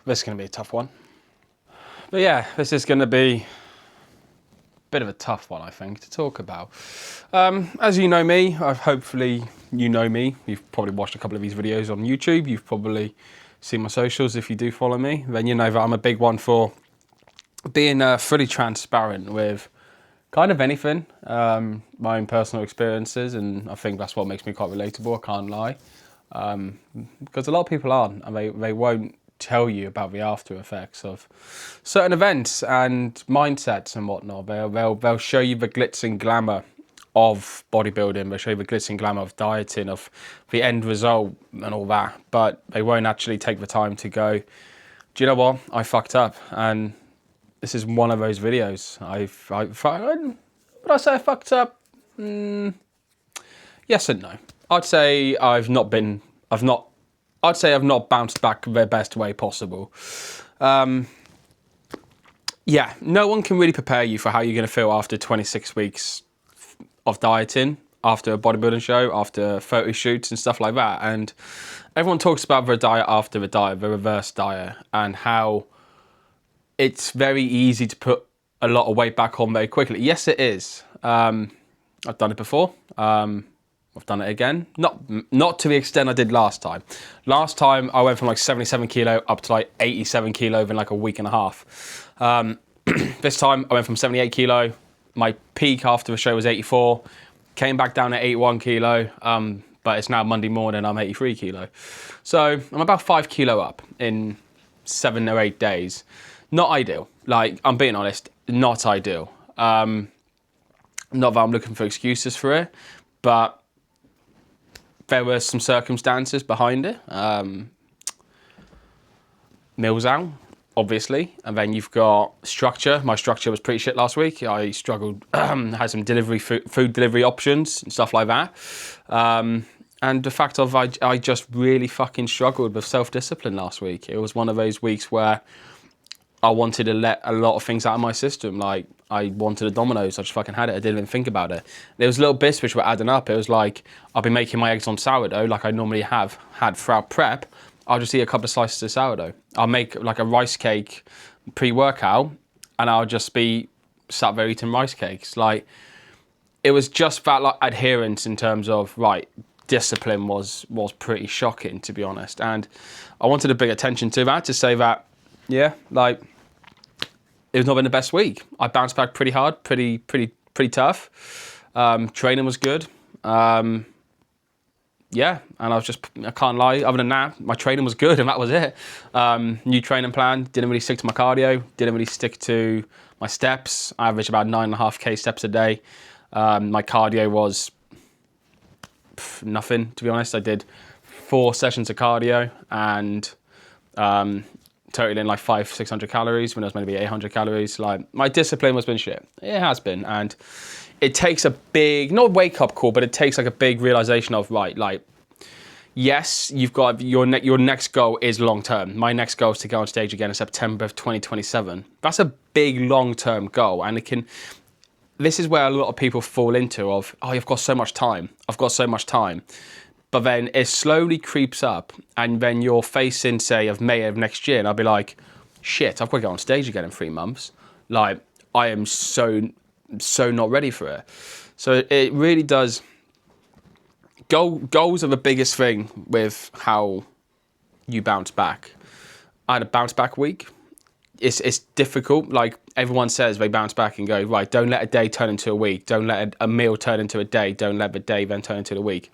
this is going to be a tough one. But yeah, this is going to be a bit of a tough one, I think, to talk about. As you know me, hopefully you know me. You've probably watched a couple of these videos on YouTube. You've probably seen my socials if you do follow me. Then you know that I'm a big one for being fully transparent with kind of anything, my own personal experiences, and I think that's what makes me quite relatable, I can't lie. Because a lot of people aren't, and they won't tell you about the after effects of certain events and mindsets and whatnot. They'll show you the glitz and glamour of bodybuilding, they'll show you the glitz and glamour of dieting, of the end result and all that, but they won't actually take the time to go, do you know what, I fucked up, and this is one of those videos. Would I say I fucked up? Yes and no. I'd say I've not bounced back the best way possible. Yeah, no one can really prepare you for how you're going to feel after 26 weeks of dieting, after a bodybuilding show, after photo shoots and stuff like that. And everyone talks about the diet after the diet, the reverse diet, and how it's very easy to put a lot of weight back on very quickly. Yes, it is. I've done it before. I've done it again. Not to the extent I did last time. Last time I went from like 77 kilo up to like 87 kilo in like a week and a half. This time I went from 78 kilo. My peak after the show was 84. Came back down at 81 kilo. But it's now Monday morning, I'm 83 kilo. So I'm about 5 kilo up in 7 or 8 days. Not ideal. Like, I'm being honest, not ideal. Not that I'm looking for excuses for it, but there were some circumstances behind it. Meals out, obviously, and then you've got structure. My structure was pretty shit last week. I struggled, had some food delivery options and stuff like that. And the fact of I just really fucking struggled with self-discipline last week. It was one of those weeks where I wanted to let a lot of things out of my system. Like, I wanted a Domino's, I just fucking had it. I didn't even think about it. There was little bits which were adding up. It was like, I'll be making my eggs on sourdough like I normally have had throughout prep. I'll just eat a couple of slices of sourdough. I'll make like a rice cake pre-workout and I'll just be sat there eating rice cakes. Like, it was just that like adherence in terms of, right, discipline was pretty shocking, to be honest. And I wanted to bring attention to that, to say that, yeah, like, it was not been the best week. I bounced back pretty hard, pretty tough. Training was good. Yeah, and I can't lie, other than that, my training was good and that was it. New training plan, didn't really stick to my cardio, didn't really stick to my steps. I averaged about 9.5K steps a day. My cardio was nothing, to be honest. I did 4 sessions of cardio and totaling like 500-600 calories when it was meant to be 800 calories. Like, my discipline has been shit. It has been, and it takes a big, not wake up call, but it takes like a big realization of, right, like, yes, you've got your next goal is long term. My next goal is to go on stage again in September of 2027. That's a big long term goal, and this is where a lot of people fall into of, oh, I've got so much time. But then it slowly creeps up, and then you're facing, say, of May of next year, and I'll be like, shit, I've got to go on stage again in 3 months. Like, I am so not ready for it. So it really does. Goals are the biggest thing with how you bounce back. I had a bounce back week. It's difficult. Like, everyone says they bounce back and go, right, don't let a day turn into a week. Don't let a meal turn into a day. Don't let the day then turn into the week.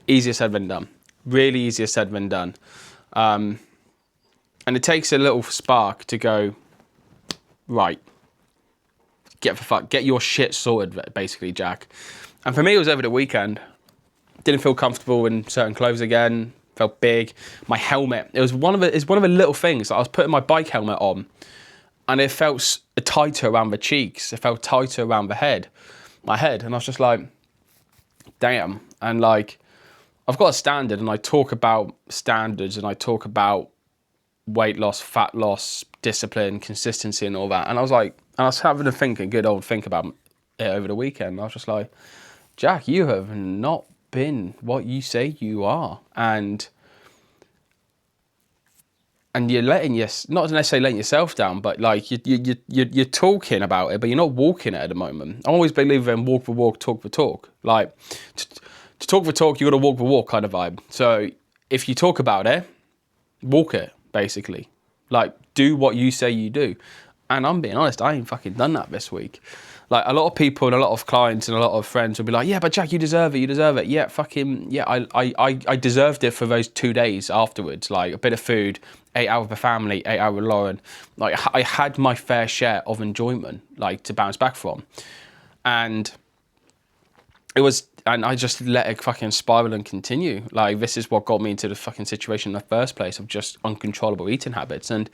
Easier said than done. Really easier said than done. And it takes a little spark to go, right, get your shit sorted, basically, Jack. And for me, it was over the weekend. Didn't feel comfortable in certain clothes again. Felt big. My helmet, it's one of the little things. I was putting my bike helmet on, and it felt tighter around the cheeks. It felt tighter around my head. And I was just like, damn. And like, I've got a standard, and I talk about standards, and I talk about weight loss, fat loss, discipline, consistency, and all that. And I was having a good old think about it over the weekend. I was just like, Jack, you have not been what you say you are. And and you're not necessarily letting yourself down, but like you're talking about it, but you're not walking it at the moment. I always believe in walk for walk, talk for talk. Like to talk for talk, you got to walk for walk kind of vibe. So if you talk about it, walk it basically. Like do what you say you do. And I'm being honest, I ain't fucking done that this week. Like a lot of people and a lot of clients and a lot of friends will be like, yeah, but Jack, you deserve it. You deserve it. Yeah, fucking, yeah, I deserved it for those 2 days afterwards. Like a bit of food, 8 hours with my family, 8 hours with Lauren. Like I had my fair share of enjoyment, like to bounce back from. And I just let it fucking spiral and continue. Like this is what got me into the fucking situation in the first place of just uncontrollable eating habits. And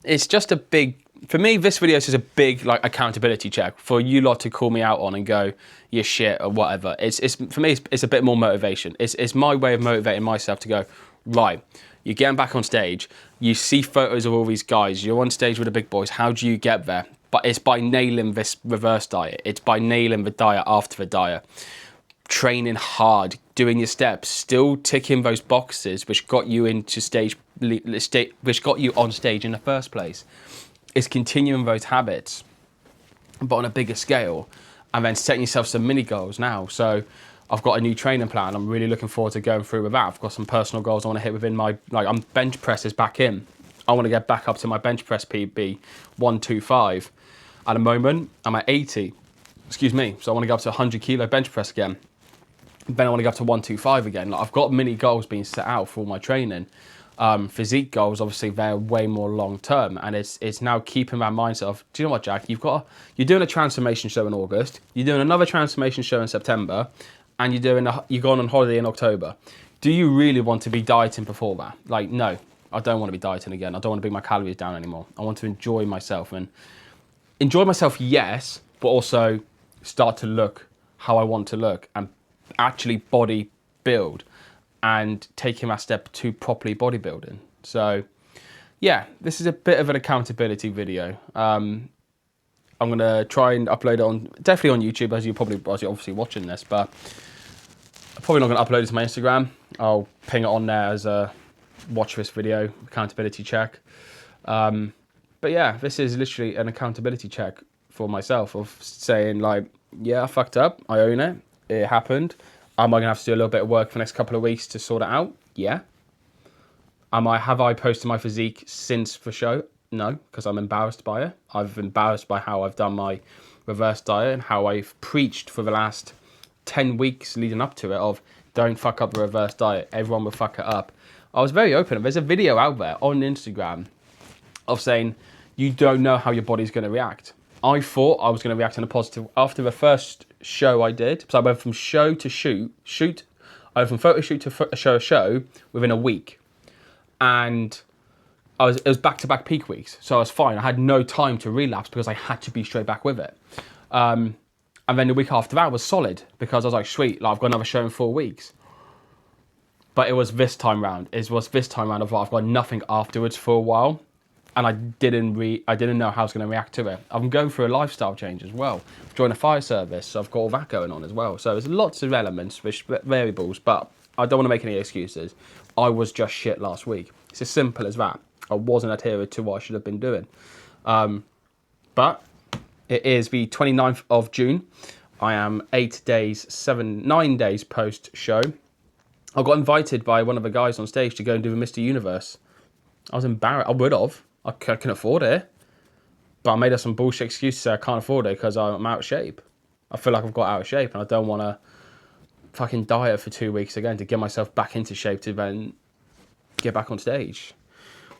it's just a big, for me, this video is just a big like accountability check for you lot to call me out on and go, you're shit or whatever. It's for me, it's a bit more motivation. It's my way of motivating myself to go, right, you're getting back on stage. You see photos of all these guys. You're on stage with the big boys. How do you get there? But it's by nailing this reverse diet. It's by nailing the diet after the diet. Training hard, doing your steps, still ticking those boxes which got you into which got you on stage in the first place. Is continuing those habits, but on a bigger scale, and then setting yourself some mini goals now. So I've got a new training plan. I'm really looking forward to going through with that. I've got some personal goals I want to hit within my, like I'm bench press is back in. I want to get back up to my bench press PB 125. At the moment, I'm at 80. Excuse me. So I want to go up to 100 kilo bench press again. Then I want to go up to 125 again. Like I've got many goals being set out for all my training. Physique goals, obviously, they're way more long term, and it's now keeping my mindset of, do you know what, Jack? You're doing a transformation show in August. You're doing another transformation show in September, and you're going on holiday in October. Do you really want to be dieting before that? Like, no, I don't want to be dieting again. I don't want to bring my calories down anymore. I want to enjoy myself yes, but also start to look how I want to look and actually body build and taking that step to properly bodybuilding. So yeah, this is a bit of an accountability video. I'm going to try and upload it definitely on YouTube, as you're obviously watching this, but I'm probably not going to upload it to my Instagram. I'll ping it on there as a watch this video, accountability check. But yeah, this is literally an accountability check for myself of saying like, yeah, I fucked up. I own it. It happened. Am I going to have to do a little bit of work for the next couple of weeks to sort it out? Yeah. Have I posted my physique since the show? No, because I'm embarrassed by it. I've embarrassed by how I've done my reverse diet and how I've preached for the last 10 weeks leading up to it of don't fuck up the reverse diet. Everyone will fuck it up. I was very open. There's a video out there on Instagram of saying you don't know how your body's going to react. I thought I was going to react in a positive after the first show I did. So I went from show to shoot. I went from photo shoot to show within a week. And it was back-to-back peak weeks. So I was fine. I had no time to relapse because I had to be straight back with it. And then the week after that was solid because I was like, sweet, like I've got another show in 4 weeks. But it was this time round. Of like, I've got nothing afterwards for a while. And I didn't know how I was going to react to it. I'm going through a lifestyle change as well. I've joined a fire service, so I've got all that going on as well. So there's lots of elements, variables, but I don't want to make any excuses. I was just shit last week. It's as simple as that. I wasn't adhering to what I should have been doing. But it is the 29th of June. I am 9 days post-show. I got invited by one of the guys on stage to go and do the Mr. Universe. I was embarrassed. I would have. I can afford it. But I made up some bullshit excuse to say I can't afford it because I'm out of shape. I feel like I've got out of shape and I don't want to fucking diet for 2 weeks again to get myself back into shape to then get back on stage.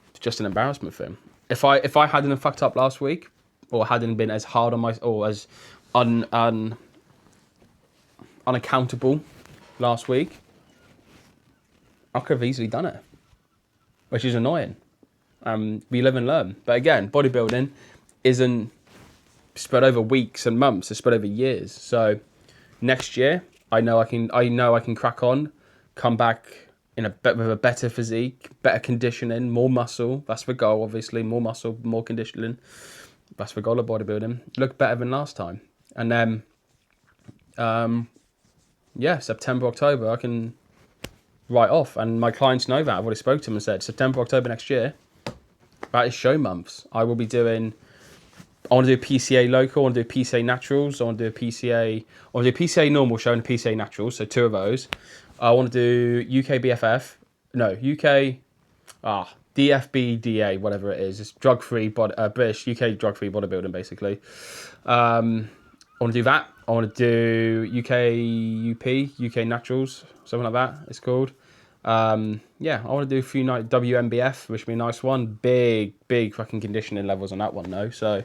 It's just an embarrassment thing. If I hadn't fucked up last week or hadn't been as hard on or as unaccountable last week, I could have easily done it, which is annoying. We live and learn. But again, bodybuilding isn't spread over weeks and months, it's spread over years. So next year, I know I can crack on, come back with a better physique, better conditioning, more muscle. That's the goal, obviously. More muscle, more conditioning. That's the goal of bodybuilding. Look better than last time. And then, September, October, I can write off. And my clients know that. I've already spoke to them and said, September, October next year, about his show months. I will be doing. I want to do a PCA local. I want to do a PCA naturals. I want to do a PCA. I want to do a PCA normal show and a PCA naturals. So 2 of those. I want to do UK BFF. No, UK. DFBDA, whatever it is. It's drug-free, British, UK drug-free bodybuilding, basically. I want to do that. I want to do UK Naturals, something like that it's called. Yeah, I want to do a few night WMBF, which would be a nice one. Big fucking conditioning levels on that one, though. So,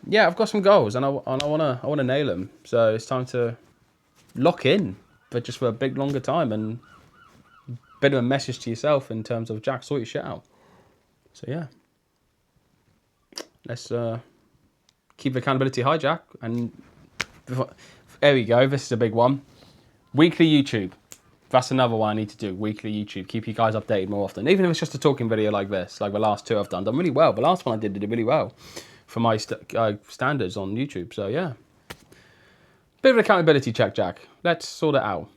yeah, I've got some goals, and I want to nail them. So it's time to lock in, but just for a big longer time, and a bit of a message to yourself in terms of, Jack, sort your shit out. So yeah, let's keep accountability high, Jack. And there we go. This is a big one. Weekly YouTube. That's another one I need to do. Weekly YouTube. Keep you guys updated more often. Even if it's just a talking video like this, like the last 2 I've done really well. The last one I did really well for my standards on YouTube. So yeah, bit of an accountability check, Jack. Let's sort it out.